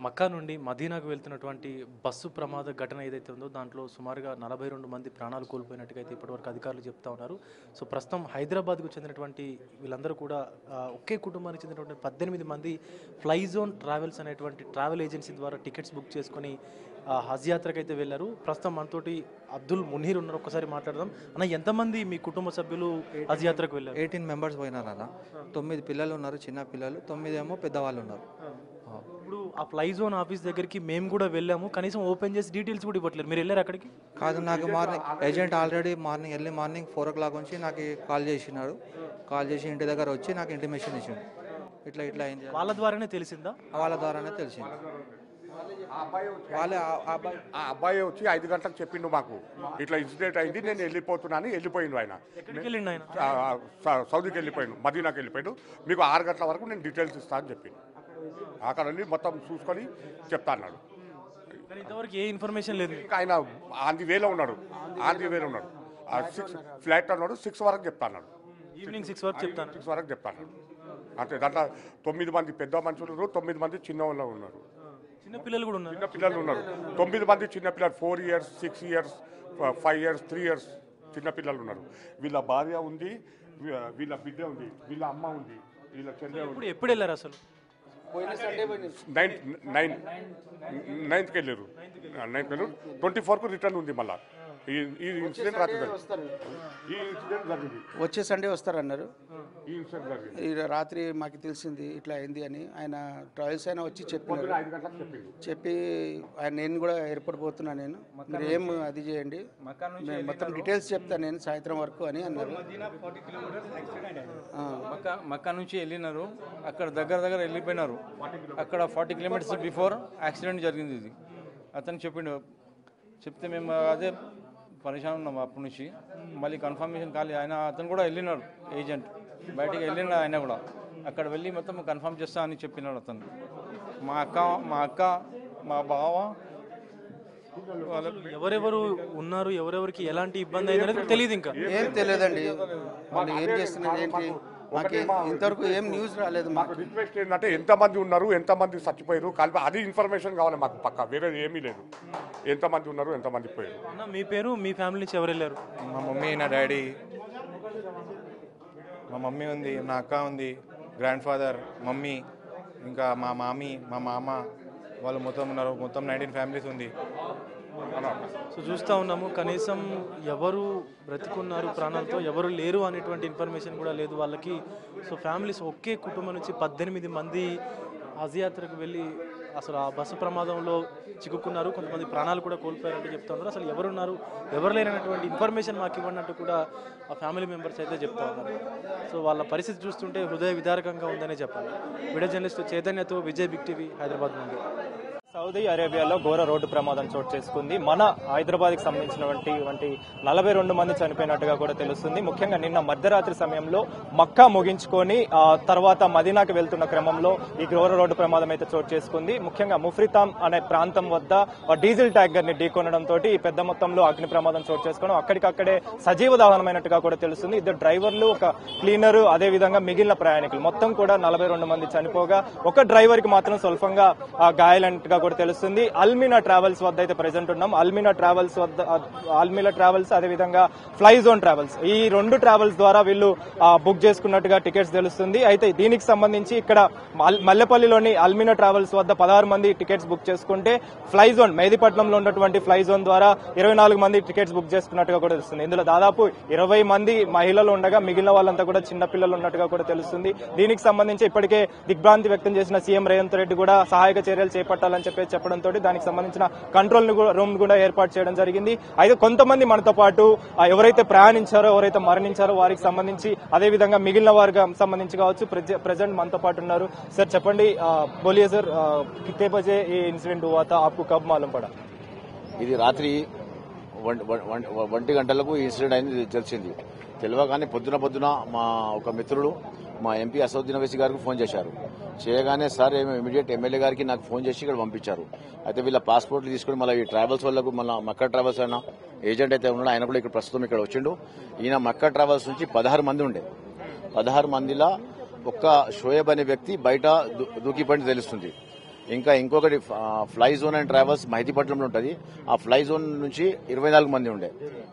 మక్కా నుండి మదీనాకు వెళ్తున్నటువంటి బస్సు ప్రమాద ఘటన ఏదైతే ఉందో దాంట్లో సుమారుగా 42 మంది ప్రాణాలు కోల్పోయినట్టుగా అయితే ఇప్పటివరకు అధికారులు చెప్తా ఉన్నారు. సో ప్రస్తుతం హైదరాబాద్కు చెందినటువంటి వీళ్ళందరూ కూడా ఒకే కుటుంబానికి చెందినటువంటి 18 మంది ఫ్లై జోన్ ట్రావెల్స్ అనేటువంటి ట్రావెల్ ఏజెన్సీ ద్వారా టికెట్స్ బుక్ చేసుకొని హజ్ యాత్రకు అయితే వెళ్ళారు. ప్రస్తుతం మనతోటి అబ్దుల్ మునీర్ ఉన్నారు. ఒక్కసారి మాట్లాడదాం అన్న. ఎంతమంది మీ కుటుంబ సభ్యులు హజ్ యాత్రకు వెళ్ళారు? 18 మెంబర్స్ పోయినారు అన్న. 9 పిల్లలు ఉన్నారు, చిన్న పిల్లలు, 9 ఏమో పెద్దవాళ్ళు ఉన్నారు. ఇప్పుడు ఆ ఫ్లై జోన్ ఆఫీస్ దగ్గరికి మేము కూడా వెళ్ళాము, కనీసం ఓపెన్ చేసి డీటెయిల్స్ కూడా ఇవ్వట్లేదు. మీరు వెళ్ళారు అక్కడికి? కాదు, నాకు morning agent already early morning 4 o'clock నుంచి నాకు కాల్ చేసినాడు. కాల్ చేసి ఇంటి దగ్గర వచ్చి నాకు ఇంటిమేషన్ ఇచ్చిండు. ఇట్లా ఇట్లా అయింది. వాళ్ళ ద్వారానే తెలిసిందా? వాళ్ళ ద్వారానే తెలిసింది. ఆ అబ్బాయి వచ్చి 5 గంటలకు చెప్పిండు మాకు ఇట్లా ఇన్సిడెంట్ అయింది, నేను వెళ్ళిపోతున్నాను. వెళ్ళిపోయిండు ఆయన. ఎక్కడికి వెళ్ళిండు ఆయన? సౌదీకి వెళ్ళిపోయాడు, మదీనాకి వెళ్ళిపోయాడు. మీకు 6 గంటల వరకు నేను డీటెయిల్స్ ఇస్తాను అని చెప్పిండు. అక్కడ వెళ్ళి మొత్తం చూసుకొని చెప్తా అన్నాడు. ఇంతవరకు ఏ ఇన్ఫర్మేషన్ లేదు. ఇంకా ఆయన ఆన్ ది వేలో ఉన్నాడు. 6 ఫ్లైట్ అన్నాడు. 6 వరకు చెప్తా అన్నాడు. ఈవినింగ్ 6 వరకు చెప్తాను. 6 వరకు చెప్తా అన్నాడు. అంతే. దాంట్లో 9 మంది పెద్ద మనుషులు ఉన్నారు, 9 మంది చిన్న వాళ్ళు ఉన్నారు. చిన్న పిల్లలు కూడా ఉన్నారు. చిన్న పిల్లలు ఉన్నారు. 9 మంది చిన్న పిల్లలు, 4 years, 6 years, 5 years, 3 years చిన్న పిల్లలు ఉన్నారు. వీళ్ళ భార్య ఉంది, వీళ్ళ బిడ్డ ఉంది, వీళ్ళ అమ్మ ఉంది, వీళ్ళ చెల్లె ఉంది. ఎప్పుడు వెళ్ళారు అసలు? 9th వెళ్ళారు. 24కు రిటర్న్ ఉంది. మళ్ళీ ఈ ఇన్సిడెంట్ జరిగింది. వచ్చే సండే వస్తారన్నారు. ఈ ఇన్సిడెంట్ జరిగింది. ఈ రాత్రి మాకు తెలిసింది ఇట్లా అయింది అని. ఆయన ట్రావెల్స్ అయినా వచ్చి చెప్పినారు. 5 గంటలకు చెప్పింది. చెప్పి ఆయన నేను కూడా ఎయిర్పోర్ట్ పోతున్నా, నేను మీరు ఏం అది చేయండి, మొత్తం డీటెయిల్స్ చెప్తాను నేను సాయంత్రం వరకు అని అన్నారు. మక్కా నుంచి వెళ్ళినారు. అక్కడ దగ్గర వెళ్ళిపోయినారు. అక్కడ 40 kilometers బిఫోర్ యాక్సిడెంట్ జరిగింది. ఇది అతను చెప్తే మేము అదే పరేషాన్ ఉన్నాం అప్పటి నుంచి. మళ్ళీ కన్ఫర్మేషన్ కాలేదు. అతను కూడా వెళ్ళినాడు, ఏజెంట్ బయటికి వెళ్ళినాడు. ఆయన కూడా అక్కడ వెళ్ళి మొత్తం కన్ఫర్మ్ చేస్తా అని చెప్పినాడు అతను. మా అక్క మా బావ ఎవరెవరు ఉన్నారు, ఎవరెవరికి ఎలాంటి ఇబ్బంది అయింది అనేది తెలియదు. ఇంకా ఏం తెలియదండి. వాళ్ళు ఏం చేస్తున్నారు ఏంటి మాకు ఇంతవరకు ఏం న్యూస్ రాలేదు. మాకు రిక్వెస్ట్ ఏంటంటే ఎంతమంది ఉన్నారు, ఎంతమంది చచ్చిపోయారు కలిపి అది ఇన్ఫర్మేషన్ కావాలి మాకు. పక్క వేరే ఏమీ లేదు. ఎంతమంది ఉన్నారు, ఎంతమంది పోయారు. మీ పేరు, మీ ఫ్యామిలీ నుంచి ఎవరు వెళ్ళారు? మా మమ్మీ, నా డాడీ, మా మమ్మీ ఉంది, నా అక్క ఉంది, గ్రాండ్ ఫాదర్, మమ్మీ, ఇంకా మా మామీ, మా మామ, వాళ్ళు మొత్తం ఉన్నారు. మొత్తం 19 families ఉంది. సో చూస్తూ ఉన్నాము, కనీసం ఎవరు బ్రతికున్నారు ప్రాణాలతో, ఎవరు లేరు అనేటువంటి ఇన్ఫర్మేషన్ కూడా లేదు వాళ్ళకి. సో ఫ్యామిలీస్ ఒకే కుటుంబం నుంచి 18 మంది హజ్ యాత్రకు వెళ్ళి అసలు ఆ బస్సు ప్రమాదంలో చిక్కుకున్నారు. కొంతమంది ప్రాణాలు కూడా కోల్పోయారంటూ చెప్తా ఉన్నారు. అసలు ఎవరున్నారు, ఎవరు లేరనేటువంటి ఇన్ఫర్మేషన్ మాకు ఇవ్వనట్టు కూడా ఆ ఫ్యామిలీ మెంబర్స్ అయితే చెప్తా ఉన్నారు. సో వాళ్ళ పరిస్థితి చూస్తుంటే హృదయ విదారకంగా ఉందనే చెప్పాలి. వీడియో జర్నలిస్ట్ చైతన్యతో విజయ్, బిగ్ టీవీ, హైదరాబాద్ నుండి. సౌదీ అరేబియాలో ఘోర రోడ్డు ప్రమాదం చోటు చేసుకుంది. మన హైదరాబాద్కి సంబంధించినటువంటి 42 మంది చనిపోయినట్టుగా కూడా తెలుస్తుంది. ముఖ్యంగా నిన్న మధ్యరాత్రి సమయంలో మక్కా ముగించుకొని తర్వాత మదీనాకి వెళ్తున్న క్రమంలో ఈ ఘోర రోడ్డు ప్రమాదం అయితే చోటు చేసుకుంది. ముఖ్యంగా ముఫ్రితాం అనే ప్రాంతం వద్ద డీజిల్ ట్యాంకర్ ని ఢీకొనడంతో ఈ పెద్ద మొత్తంలో అగ్ని ప్రమాదం చోటు చేసుకోవడం, అక్కడికక్కడే సజీవ దహనమైనట్టుగా కూడా తెలుస్తుంది. ఇద్దరు డ్రైవర్లు, ఒక క్లీనర్, అదే విధంగా మిగిలిన ప్రయాణికులు మొత్తం కూడా 42 మంది చనిపోగా ఒక డ్రైవర్ కి మాత్రం స్వల్పంగా గాయాలైనట్టుగా కూడా తెలుస్తుంది. అల్మినా ట్రావెల్స్ వద్ద అయితే ప్రెసెంట్ ఉన్నాం. అల్మినా ట్రావెల్స్ అదే విధంగా ఫ్లై జోన్ ట్రావెల్స్, ఈ 2 ట్రావెల్స్ ద్వారా వీళ్ళు బుక్ చేసుకున్నట్టుగా టికెట్స్ తెలుస్తుంది. అయితే దీనికి సంబంధించి ఇక్కడ మల్లెపల్లిలోని అల్మినా ట్రావెల్స్ వద్ద 16 మంది టికెట్స్ బుక్ చేసుకుంటే ఫ్లై జోన్ మెహదీపట్నంలో ఉన్నటువంటి ఫ్లై జోన్ ద్వారా 24 మంది టికెట్స్ బుక్ చేసుకున్నట్టుగా కూడా తెలుస్తుంది. ఇందులో దాదాపు 20 మంది మహిళలు ఉండగా మిగిలిన వాళ్ళంతా కూడా చిన్న పిల్లలు ఉన్నట్టుగా కూడా తెలుస్తుంది. దీనికి సంబంధించి ఇప్పటికే దిగ్భ్రాంతి వ్యక్తం చేసిన సీఎం రేవంత్ రెడ్డి కూడా సహాయక చర్యలు చేపట్టాలని చెప్పడంతో దానికి సంబంధించిన కంట్రోల్ రూమ్ కూడా ఏర్పాటు చేయడం జరిగింది. అయితే కొంతమంది మనతో పాటు ఎవరైతే ప్రయాణించారో, ఎవరైతే మరణించారో వారికి సంబంధించి, అదే విధంగా మిగిలిన వారికి సంబంధించి కావచ్చు, ప్రెసెంట్ మనతో పాటు ఉన్నారు. సార్ చెప్పండి, బోలియే సార్, కిత్తే బజే ఈ ఇన్సిడెంట్ హువా తా, ఆప్కో కబ్ మాలూమ్ పడా? ఇది రాత్రి 1 గంటలకు ఇన్సిడెంట్ అయింది తెలిసింది. తెలియగానే పొద్దున మా ఒక మిత్రుడు మా ఎంపీ అసదుద్దీన్ ఓవైసీ గారికి ఫోన్ చేశారు. చేయగానే సార్ ఇమీడియట్ ఎమ్మెల్యే గారికి నాకు ఫోన్ చేసి ఇక్కడ పంపించారు. అయితే వీళ్ళ పాస్పోర్ట్లు తీసుకుని మళ్ళీ ఈ ట్రావెల్స్ వాళ్ళకు మళ్ళీ మక్కా ట్రావెల్స్ అయినా ఏజెంట్ అయితే ఉన్నాడు, ఆయన కూడా ఇక్కడ ప్రస్తుతం ఇక్కడ వచ్చిండు. ఈయన మక్కా ట్రావెల్స్ నుంచి 16 మంది ఉండే. 16 మందిలో ఒక్క షోయబ్ అనే వ్యక్తి బయట దూకిపడి తెలుస్తుంది. ఇంకా ఇంకొకటి ఫ్లై జోన్ అండ్ ట్రావెల్స్ మహిదీపట్నంలో ఉంటుంది. ఆ ఫ్లై జోన్ నుంచి 24 మంది ఉండే,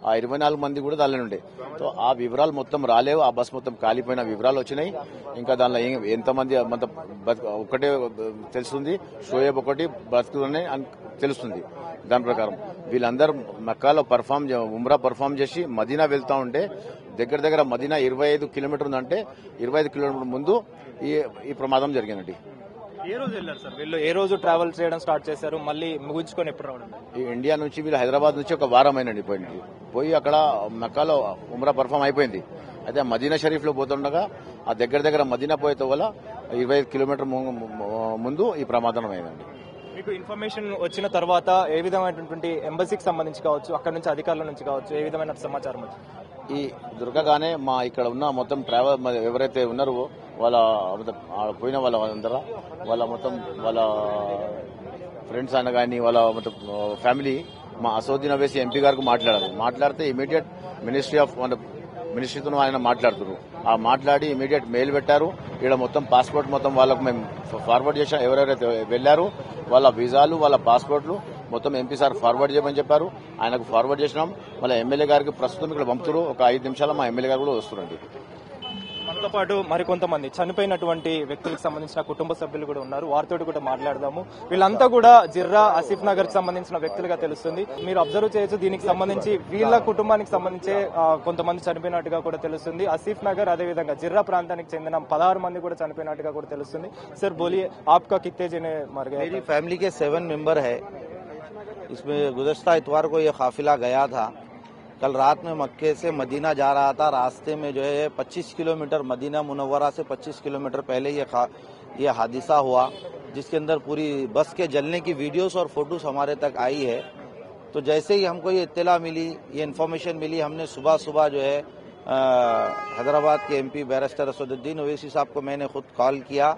ఆ 24 మంది కూడా దానిలో ఉండే. సో ఆ వివరాలు మొత్తం రాలేవు, ఆ బస్ మొత్తం కాలిపోయిన వివరాలు వచ్చినాయి. ఇంకా దానిలో ఎంతమంది ఒకటే తెలుస్తుంది, షోయబ్ ఒకటి బతుకుని తెలుస్తుంది. దాని ప్రకారం వీళ్ళందరూ మక్కాలో ఉమ్రా పర్ఫామ్ చేసి మదీనా వెళ్తా ఉంటే దగ్గర మదీనా 25 కిలోమీటర్ ఉందంటే 25 కిలోమీటర్ ముందు ఈ ప్రమాదం జరిగిందండి. ఏ రోజు వెళ్ళారు సార్ వీళ్ళు? ఏ రోజు ట్రావెల్ చేయడం స్టార్ట్ చేశారు? మళ్ళీ ముగించుకొని ఎప్పుడు రావడం? ఈ ఇండియా నుంచి వీళ్ళు హైదరాబాద్ నుంచి ఒక వారం అయినండి పోయి అక్కడ మక్కాలో ఉమ్రా పర్ఫామ్ అయిపోయింది. అయితే మదీనా షరీఫ్ లో పోతుండగా ఆ దగ్గర మదీనా పోయేతో వల్ల 25 కిలోమీటర్ ముందు ఈ ప్రమాదం అయిందండి. మీకు ఇన్ఫర్మేషన్ వచ్చిన తర్వాత ఏ విధమైనటువంటి ఎంబసీకి సంబంధించి కావచ్చు, అక్కడ నుంచి అధికారుల నుంచి కావచ్చు, ఏ విధమైన సమాచారం వచ్చింది? ఈ దొరకగానే మా ఇక్కడ ఉన్న మొత్తం ట్రావెల్ ఎవరైతే ఉన్నారో వాళ్ళ పోయిన వాళ్ళ మొత్తం వాళ్ళ ఫ్రెండ్స్ అయినా కానీ వాళ్ళ మొత్తం ఫ్యామిలీ మా అసౌద్దీన్ ఓవైసీ ఎంపీ గారికి మాట్లాడితే ఇమీడియట్ మినిస్ట్రీతో ఆయన మాట్లాడుతున్నారు. ఆ మాట్లాడి ఇమీడియట్ మెయిల్ పెట్టారు. ఇక్కడ మొత్తం పాస్పోర్ట్ మొత్తం వాళ్ళకు మేము ఫార్వర్డ్ చేసాం. ఎవరెవరైతే వెళ్లారు వాళ్ళ వీసాలు వాళ్ళ పాస్పోర్ట్లు మొత్తం ఎంపీ సార్ ఫార్వర్డ్ చేయమని చెప్పారు. ఆయనకు ఫార్వర్డ్ చేసినాం. మళ్ళీ ఎమ్మెల్యే గారికి ప్రస్తుతం ఇక్కడ పంపుతారు. ఒక 5 నిమిషాలు మా ఎమ్మెల్యే గారు కూడా వస్తున్నారండి. మనతో పాటు మరికొంతమంది చనిపోయినటువంటి వ్యక్తులకు సంబంధించిన కుటుంబ సభ్యులు కూడా ఉన్నారు. వారితో కూడా మాట్లాడదాము. వీళ్ళంతా కూడా జిర్రా ఆసిఫ్ నగర్ కి సంబంధించిన వ్యక్తులుగా తెలుస్తుంది. మీరు అబ్జర్వ్ చేయొచ్చు, దీనికి సంబంధించి వీళ్ళ కుటుంబానికి సంబంధించే కొంతమంది చనిపోయినట్టుగా కూడా తెలుస్తుంది. ఆసిఫ్ నగర్ అదేవిధంగా జిర్రా ప్రాంతానికి చెందిన 16 మంది కూడా చనిపోయినట్టుగా కూడా తెలుస్తుంది. సార్ బోలియే आपका कितने जने मर गए? मेरी फैमिली के 7 मेंबर है. इसमें गुज़श्ता इतवार को ये काफिला गया था. कल रात में मक्के से मदीना जा रहा था. रास्ते में जो है 25 किलोमीटर मदीना मुनव्वरा से 25 किलोमीटर पहले ये हादसा हुआ, जिसके अंदर पूरी बस के जलने की वीडियोस और फोटोस हमारे तक आई है. तो जैसे ही हमको ये इत्तला मिली, ये इन्फॉर्मेशन मिली, हमने सुबह जो है हैदराबाद के एमपी बैरिस्टर असदुद्दीन ओवैसी साहब को मैंने खुद कॉल किया.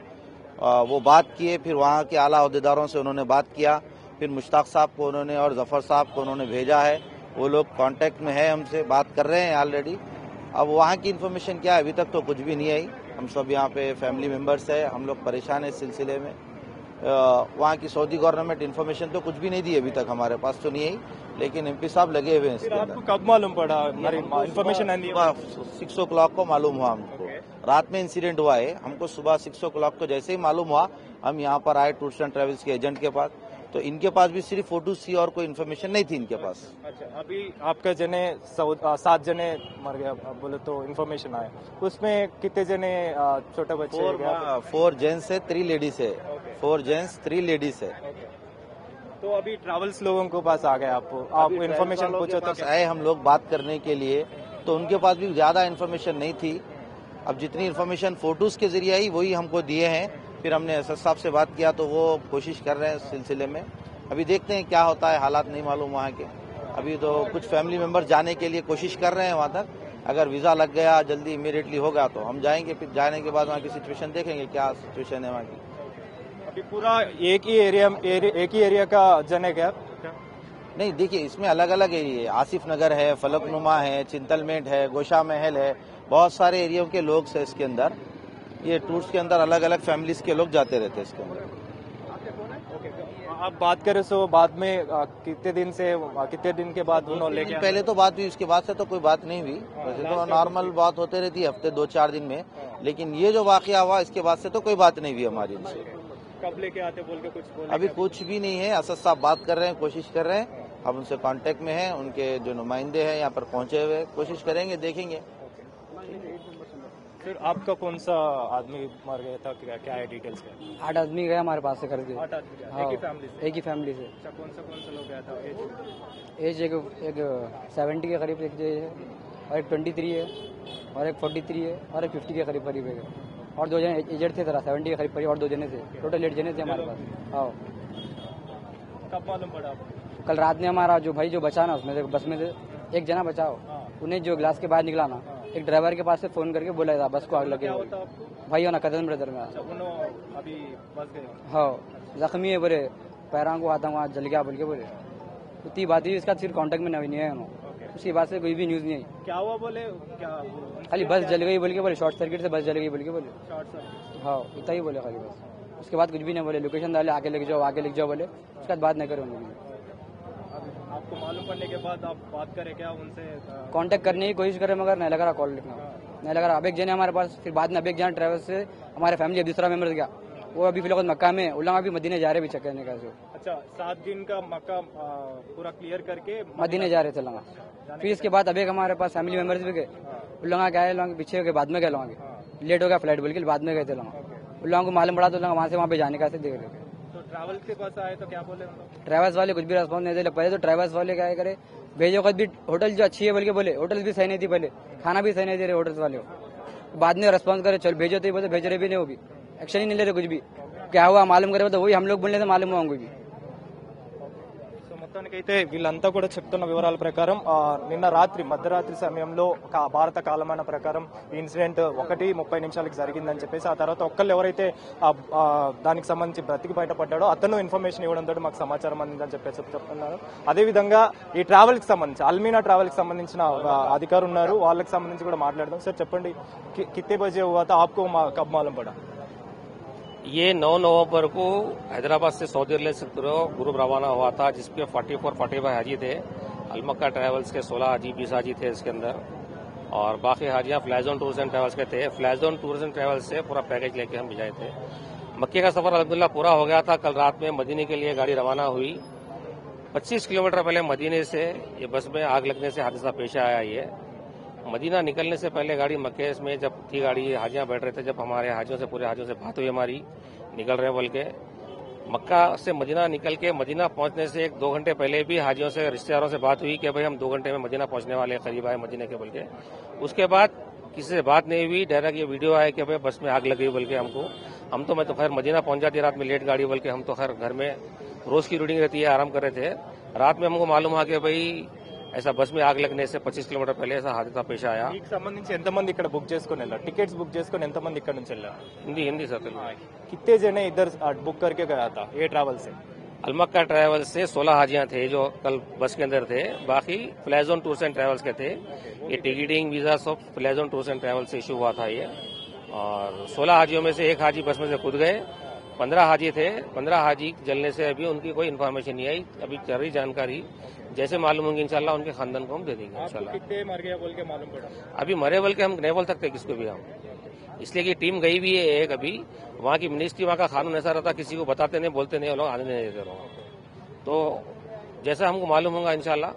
वो बात किए, फिर वहाँ के आला अहदेदारों से उन्होंने बात किया, फिर मुश्ताक साहब को उन्होंने और जफर साहब को उन्होंने भेजा है. वो लोग कांटेक्ट में है, हमसे बात कर रहे हैं ऑलरेडी. अब वहाँ की इन्फॉर्मेशन क्या है, अभी तक तो कुछ भी नहीं आई. हम सब यहाँ पे फैमिली मेंबर्स है, हम लोग परेशान है इस सिलसिले में. वहाँ की सऊदी गवर्नमेंट इन्फॉर्मेशन तो कुछ भी नहीं दी अभी तक, हमारे पास तो नहीं आई, लेकिन एमपी साहब लगे हुए हैं इसके अंदर. आपको कब मालूम पड़ा? इन्फॉर्मेशन 6 o'clock को मालूम हुआ हमको. रात में इंसिडेंट हुआ है, हमको सुबह 6 o'clock को जैसे ही मालूम हुआ हम यहाँ पर आए टूर्स एंड ट्रेवल्स के एजेंट के पास. तो इनके पास भी सिर्फ फोटोज थी और कोई इन्फॉर्मेशन नहीं थी इनके पास. अच्छा, अभी आपका जने 7 जने मर गया बोले तो इन्फॉर्मेशन आया, उसमें कितने जने छोटे बच्चे? 4 जेंट्स है, 3 लेडीज है. 4 जेंट्स 3 लेडीज है. तो अभी ट्रैवल्स लोगों के पास आ गए, आपको इन्फॉर्मेशन पूछो तो आए हम लोग बात करने के लिए, तो उनके पास भी ज्यादा इन्फॉर्मेशन नहीं थी. अब जितनी इन्फॉर्मेशन फोटोज के जरिए आई वही हमको दिए हैं. फिर हमने एसएस साहब से बात किया तो वो कोशिश कर रहे हैं इस सिलसिले में. अभी देखते हैं क्या होता है, हालात नहीं मालूम वहाँ के. अभी तो कुछ फैमिली मेंबर जाने के लिए कोशिश कर रहे हैं वहाँ तक. अगर वीजा लग गया जल्दी इमीडिएटली होगा तो हम जाएंगे. फिर जाने के बाद वहाँ की सिचुएशन देखेंगे क्या सिचुएशन है वहाँ की. अभी पूरा एक ही एरिया का जने क्या? नहीं, देखिए इसमें अलग अलग एरिया है. आसिफ नगर है, फलकनुमा है, चिंतलमेंट है, गोशा महल है, बहुत सारे एरिया के लोग हैं इसके अंदर. ये टूर्स के अंदर अलग अलग फैमिलीज के लोग जाते रहते हैं इसके अंदर. आप बात करें तो बाद में कितने दिन के बाद उन्होंने लेके पहले तो बात हुई, उसके बाद से तो कोई बात नहीं हुई. वैसे तो नॉर्मल बात होते रहती है हफ्ते 2-4 दिन में, लेकिन ये जो वाकया हुआ इसके बाद से तो कोई बात नहीं हुई हमारी इनसे. कब लेके आते बोल के कुछ बोले? अभी कुछ भी नहीं है. असद साहब बात कर रहे हैं, कोशिश कर रहे हैं. हम उनसे कांटेक्ट में हैं, उनके जो नुमाइंदे हैं यहाँ पर पहुंचे हुए, कोशिश करेंगे, देखेंगे. फिर आपका कौन सा आदमी मर गया था, क्या है डिटेल्स? 8 आदमी गए हमारे पास से करके. 8 आदमी गए, हाँ, एक ही फैमिली से. अच्छा, कौन सा लोग गया था? एज एक 70 के करीब एक है, और एक 23 है, और एक 43 है, और एक 50 के करीब है. और 2 जने एजेड थे, 70 के करीब और 2 जने थे. टोटल 8 जने थे हमारे पास. हाँ, कब मालूम पड़ा? कल रात में हमारा जो भाई जो बचा ना उसमें से बस में से एक जना बचाओ, उन्हें जो ग्लास के बाहर निकला ना, एक ड्राइवर के पास से फोन करके बोला था बस को आग लगे. भाई हो ना कदम ब्रदर में. अभी बस गए? हाँ, जख्मी है बोले, पैरों को आता वहाँ जल गया बोल के बोले. उतनी बात हुई, इसका सिर्फ कांटेक्ट में नहीं है उन्होंने. उसकी बात से कोई भी न्यूज नहीं आई. क्या हुआ बोले? क्या खाली बस जल गई बोल के बोले, शॉर्ट सर्किट से बस जल गई बोल के बोले. Short circuit? हाँ, इतना ही बोले खाली बस. उसके बाद कुछ भी नहीं बोले, लोकेशन डाले आके लेके जाओ बोले, उसके बाद बात नहीं करे उन्होंने। आपको मालूम पड़ने के बाद आप बात करें क्या उनसे? कांटेक्ट करने की कोशिश करे मगर नहीं लगा रहा कॉल लिखना, नहीं लगा रहा। अब एक जन है हमारे पास, फिर बाद में अब एक जन ट्रैवल से हमारे फैमिली दूसरा मेंबर गया, वो अभी फिलहाल मक्का में, उल्लांग अभी मदीने जा रहे भी चेक करने का। अच्छा, 7 दिन का मक्का पूरा क्लियर करके मदीने जा रहे थे लंगा। फिर इसके बाद अब एक हमारे पास फैमिली मेंबर्स भी गए, उल्लांगा क्या है लंगा पीछे गए, बाद में गए लंगा, लेट हो गया फ्लाइट बोल के बाद में गए थे लंगा। उल्लांग को मालूम पड़ा तो लंगा वहाँ से वहाँ पे जाने का देख रहे थे। तो ट्रैवल के पास आए तो क्या बोले? ट्रैवल्स वाले कुछ भी रेस्पॉन्स नहीं दे। पहले तो ट्रैवल्स वाले क्या करे, भेजो खुद भी होटल जो अच्छी है बोल के बोले, होटल भी सही नहीं थी, पहले खाना भी सही नहीं दे रहे होटल्स वाले, बाद में रेस्पॉन्स करे चल भेजो, तो बोलते भेज रहे भी नहीं, वो भी एक्शन ही नहीं ले रहे कुछ भी। क्या हुआ मालूम करे तो वही हम लोग बोलने से मालूम हुआ उनको भी। మొత్తానికైతే వీళ్ళంతా కూడా చెప్తున్న వివరాల ప్రకారం నిన్న రాత్రి మధ్యరాత్రి సమయంలో భారత కాలమాన ప్రకారం ఈ ఇన్సిడెంట్ 1:30 జరిగిందని చెప్పేసి, ఆ తర్వాత ఒక్కళ్ళు ఎవరైతే దానికి సంబంధించి బ్రతికి బయటపడ్డాడో అతను ఇన్ఫర్మేషన్ ఇవ్వడంతో మాకు సమాచారం అందిందని చెప్పేసి చెప్తున్నారు. అదేవిధంగా ఈ ట్రావెల్ కి సంబంధించి అల్మీనా ట్రావెల్ కి సంబంధించిన అధికారులు ఉన్నారు, వాళ్ళకి సంబంధించి కూడా మాట్లాడదాం. సార్ చెప్పండి, కిత్తే బజే హువా తా ఆప్కో కబ్ మాలూమ్ పడా? ये 9 नवंबर को हैदराबाद से सऊदी अरब से ग्रुप रवाना हुआ था, जिसके 44-45 हाजी थे। अलमक्का ट्रैवल्स के 16 हाजी 20 हाजी थे इसके अंदर, और बाकी हाजियां फ्लैजोन टूर्स एंड ट्रैवल्स के थे। फ्लैजोन टूर्स एंड ट्रैवल्स से पूरा पैकेज लेके हम भिजाए थे। मक्के का सफर अल्हम्दुलिल्लाह पूरा हो गया था। कल रात में मदीने के लिए गाड़ी रवाना हुई। 25 किलोमीटर पहले मदीने से ये बस में आग लगने से हादसा पेश आया। ये मदीना निकलने से पहले गाड़ी मक्के में जब थी, गाड़ी हाजियां बैठ रहे थे, जब हमारे हाजियों से पूरे हाजियों से बात हुई हमारी निकल रहे बोल के, मक्का से मदीना निकल के मदीना पहुंचने से 1-2 घंटे पहले भी हाजियों से रिश्तेदारों से बात हुई कि भाई हम 2 घंटे में मदीना पहुंचने वाले, करीब आए मदीने के बोल के। उसके बाद किसी से बात नहीं हुई, डायरेक्ट ये वीडियो आया कि भाई बस में आग लगी बोल के हमको। मैं तो खैर मदीना पहुंच जाती रात में लेट गाड़ी बोल के, हम तो खैर घर में रोज की रूटीन रहती है, आराम कर रहे थे। रात में हमको मालूम हुआ कि भाई ऐसा बस में आग लगने से 25 किलोमीटर पहले ऐसा हादसा पेश आया। దీనికి సంబంధించి ఎంతమంది ఇక్కడ బుక్ చేసుకుని వెళ్ళారు? టికెట్స్ బుక్ చేసుకుని ఎంతమంది ఇక్కడ నుంచి వెళ్ళారు? हिंदी सर कितने जने इधर बुक करके गया था ये ट्रैवल से? अलमक्का ट्रैवल से 16 हाजियां थे जो कल बस के अंदर थे, बाकी फ्लैजोन टूर्स एंड ट्रैवल्स के थे। ये टिकटिंग वीजा सब फ्लैजोन टूर्स एंड ट्रैवल्स से इशू हुआ था ये, और 16 हाजियों में से एक हाजी बस में से कूद गए। 15 हाजी थे, 15 हाजी जलने से अभी उनकी कोई इन्फॉर्मेशन नहीं आई। अभी चल रही जानकारी, जैसे मालूम होंगी इंशाल्लाह उनके खानदान को हम दे देंगे इंशाल्लाह। कितने मर गया बोल के मालूम पड़ा? अभी मरे बोल के हम नहीं बोल सकते किसको भी हम, इसलिए कि टीम गई भी है एक अभी वहाँ की मिनिस्ट्री, वहाँ का कानून ऐसा रहता किसी को बताते नहीं, बोलते नहीं, लोग आने नहीं देते लोग। तो जैसा हमको मालूम होगा इंशाल्लाह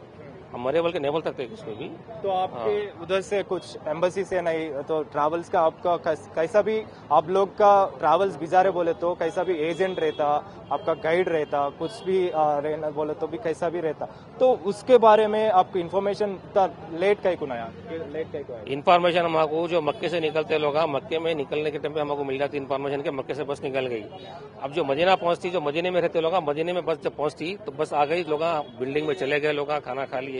हम मरे बोल के नहीं बोल सकते किसको भी। तो आपके उधर से कुछ एम्बेसी से नहीं तो ट्रैवल्स का आपका कैसा भी आप लोग का ट्रैवल्स बिजारे बोले तो कैसा भी एजेंट रहता, आपका गाइड रहता, कुछ भी रहना बोले तो भी कैसा भी रहता, तो उसके बारे में आपको इन्फॉर्मेशन लेट कहीं को आया? इन्फॉर्मेशन हमको जो मक्के से निकलते लोग, मक्के में निकलने के टाइम पे हमको मिल जाती इन्फॉर्मेशन के मक्के से बस निकल गई। अब जो मदीना पहुंचती, जो मदीने में रहते लोग, मदीने में बस जब पहुंचती तो बस आ गई, लोग बिल्डिंग में चले गए, लोग खाना खा लिए,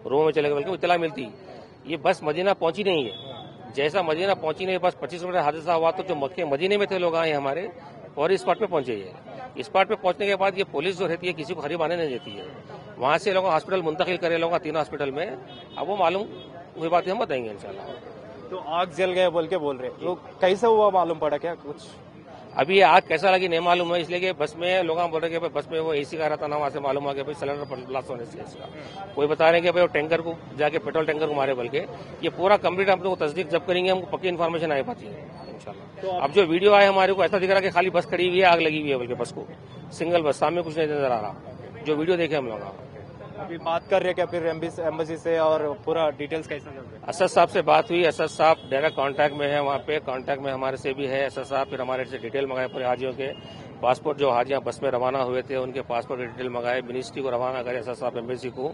रूम में चले गए, बल्कि इतला मिलती ये बस मदीना पहुंची नहीं है। जैसा मदीना पहुंची नहीं, बस 25 मिनट हादसा हुआ तो जो मक्के मदीने में थे लोग आए हमारे और स्पॉट पे पहुंचे। ये स्पॉट पे पहुंचने के बाद ये पुलिस जो रहती है किसी को करीब आने नहीं देती है। वहां से लोग हॉस्पिटल मुंतकिल करे लोग 3 हॉस्पिटल में। अब वो मालूम हुई बात हम बताएंगे इंशाल्लाह। तो आग जल गए बोल के बोल रहे, तो कैसे हुआ मालूम पड़ा क्या कुछ? अभी आग कैसा लगी नहीं मालूम है, इसलिए कि बस में लोग बोल रहे कि बस में वो एसी का रहता ना, वहां से मालूम आ गया भाई सिलेंडर ब्लास्ट होने से इसका। कोई बता रहे हैं कि भाई वो टैंकर को जाके पेट्रोल टैंकर को मारे, बल्कि ये पूरा कंप्लीट हम लोग तस्दीक जब करेंगे हमको पक्की इन्फॉर्मेशन आई पाती है इंशाल्लाह। तो अब जो वीडियो आया हमारे को ऐसा दिख रहा है कि खाली बस खड़ी हुई है, आग लगी हुई है बल्कि बस को, सिंगल बस, सामने कुछ नहीं नजर आ रहा। जो वीडियो देखे हम लोग अभी बात कर रहे क्या फिर एम्बेसी से, और पूरा डिटेल्स कैसा चल रहा है? असद साहब से बात हुई, असद साहब डायरेक्ट कांटेक्ट में है, वहाँ पे कांटेक्ट में हमारे से भी है असद साहब। फिर हमारे से डिटेल मंगाए पूरे हाजियों के पासपोर्ट, जो हाजियां बस में रवाना हुए थे उनके पासपोर्ट की डिटेल मंगाए, मिनिस्ट्री को रवाना करे असद साहब एम्बेसी को।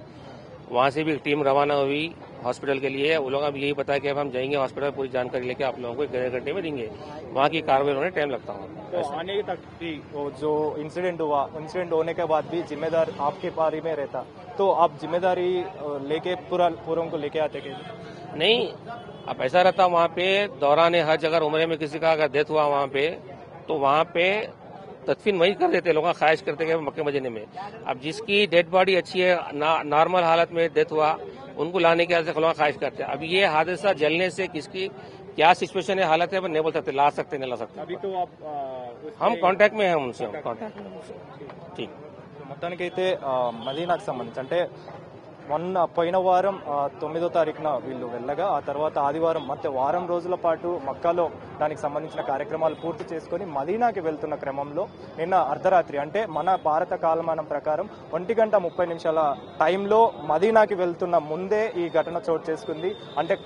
वहाँ से भी एक टीम रवाना हुई हॉस्पिटल के लिए। वो लोग अभी यही बताया कि अब हम जाएंगे हॉस्पिटल, पूरी जानकारी लेके आप लोगों को 1 घंटे में देंगे। वहाँ की कार्रवाई होने टाइम लगता है। तो आने तक भी वो जो इंसिडेंट हुआ, इंसिडेंट होने के बाद भी जिम्मेदार आपके बारे में रहता, तो आप जिम्मेदारी लेके पूरा को लेके आते क्या? नहीं, अब ऐसा रहता वहाँ पे दौरान हज, अगर उम्र में किसी का अगर डेथ हुआ वहाँ पे, तो वहाँ पे तदफीन वही कर देते लोग, ख्वाहिश करते कि मक्के मदीने में। अब जिसकी डेड बॉडी अच्छी है, नॉर्मल हालत में डेथ हुआ, उनको लाने के लिए लोग ख्वाहिश करते हैं। अब ये हादसा जलने से किसकी क्या सिचुएशन है, हालत है, नहीं बोल सकते, ला सकते नहीं ला सकते। अभी तो आप हम कांटेक्ट में हैं उनसे, हम कांटेक्ट में उनसे। ठीक। మొత్తానికైతే మదీనాకు సంబంధించి అంటే పోయిన వారం 9వ తారీఖున వీళ్ళు వెళ్ళగా ఆ తర్వాత ఆదివారం ಮತ್ತೆ వారం రోజుల పాటు మక్కాలో దానికి సంబంధించిన కార్యక్రమాలు పూర్తి చేసుకొని మదీనాకి వెళ్తున్న క్రమంలో నిన్న అర్ధరాత్రి అంటే మన భారత కాలమానం ప్రకారం 1:30 టైంలో మదీనాకి వెళ్తున్న ముందే ఈ ఘటన చోటు చేసుకుంది. అంటే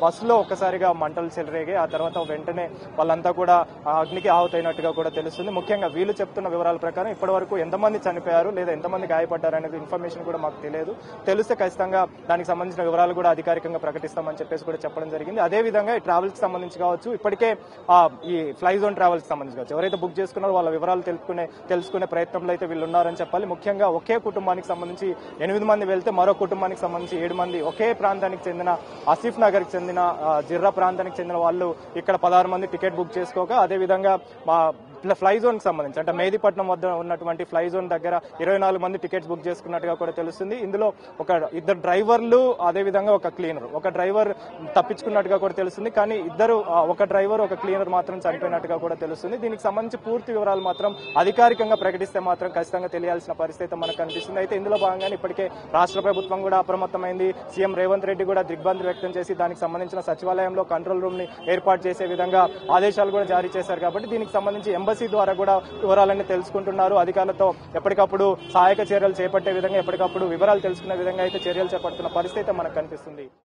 బస్సులో ఒక్కసారిగా మంటలు చెలరేగాయి. ఆ తర్వాత వెంటనే వాళ్ళంతా కూడా అగ్నికి ఆహుతైనట్టుగా కూడా తెలుస్తుంది. ముఖ్యంగా వీళ్ళు చెప్తున్న వివరాల ప్రకారం ఇప్పటి వరకు ఎంతమంది చనిపోయారు లేదా ఎంతమంది గాయపడ్డారు అనేది ఇన్ఫర్మేషన్ కూడా మాకు తెలియదు. తెలిస్తే ఖచ్చితంగా దానికి సంబంధించిన వివరాలు కూడా అధికారికంగా ప్రకటిస్తామని చెప్పేసి కూడా చెప్పడం జరిగింది. అదే విధంగా ఈ ట్రావెల్స్ కి సంబంధించి కావచ్చు, ఇప్పటికే ఈ ఫ్లై జోన్ ట్రావెల్స్ కి సంబంధించి కావచ్చు, ఎవరైతే బుక్ చేసుకున్నారో వాళ్ళ వివరాలు తెలుసుకునే ప్రయత్నంలో అయితే వీళ్ళు ఉన్నారని చెప్పాలి. ముఖ్యంగా ఒకే కుటుంబానికి సంబంధించి 8 మంది వెళ్తే మరో కుటుంబానికి సంబంధించి 7 మంది ఒకే ప్రాంతానికి చెందిన ఆసిఫ్ నగర్ కి చెందిన జిర్రా ప్రాంతానికి చెందిన వాళ్ళు ఇక్కడ 16 మంది టికెట్ బుక్ చేసుకోక, అదే విధంగా ఫ్లై జోన్ కి సంబంధించి అంటే మేదీపట్నం వద్ద ఉన్నటువంటి ఫ్లై జోన్ దగ్గర 24 మంది టికెట్స్ బుక్ చేసుకున్నట్టుగా కూడా తెలుస్తుంది. ఇందులో ఇద్దరు డ్రైవర్లు, అదే విధంగా ఒక క్లీనర్, ఒక డ్రైవర్ తప్పించుకున్నట్టుగా కూడా తెలుస్తుంది. కానీ ఒక డ్రైవర్ ఒక క్లీనర్ మాత్రం చనిపోయినట్టుగా కూడా తెలుస్తుంది. దీనికి సంబంధించి పూర్తి వివరాలు మాత్రం అధికారికంగా ప్రకటిస్తే మాత్రం ఖచ్చితంగా తెలియాల్సిన పరిస్థితి మనకు కనిపిస్తుంది. అయితే ఇందులో భాగంగానే ఇప్పటికే రాష్ట్ర ప్రభుత్వం కూడా అప్రమత్తమైంది. సీఎం రేవంత్ రెడ్డి కూడా దిగ్భ్రాంతి వ్యక్తం చేసి దానికి సంబంధించిన సచివాలయంలో కంట్రోల్ రూమ్ ని ఏర్పాటు చేసే విధంగా ఆదేశాలు కూడా జారీ చేశారు. కాబట్టి దీనికి సంబంధించి ఎంబసీ ద్వారా కూడా వివరాలన్నీ తెలుసుకుంటున్నారు. అధికారులతో ఎప్పటికప్పుడు సహాయక చర్యలు చేపట్టే విధంగా ఎప్పటికప్పుడు వివరాలు తెలుసుకునే విధంగా అయితే చర్యలు చేపడుతున్న పరిస్థితి మనకు కనిపిస్తుంది.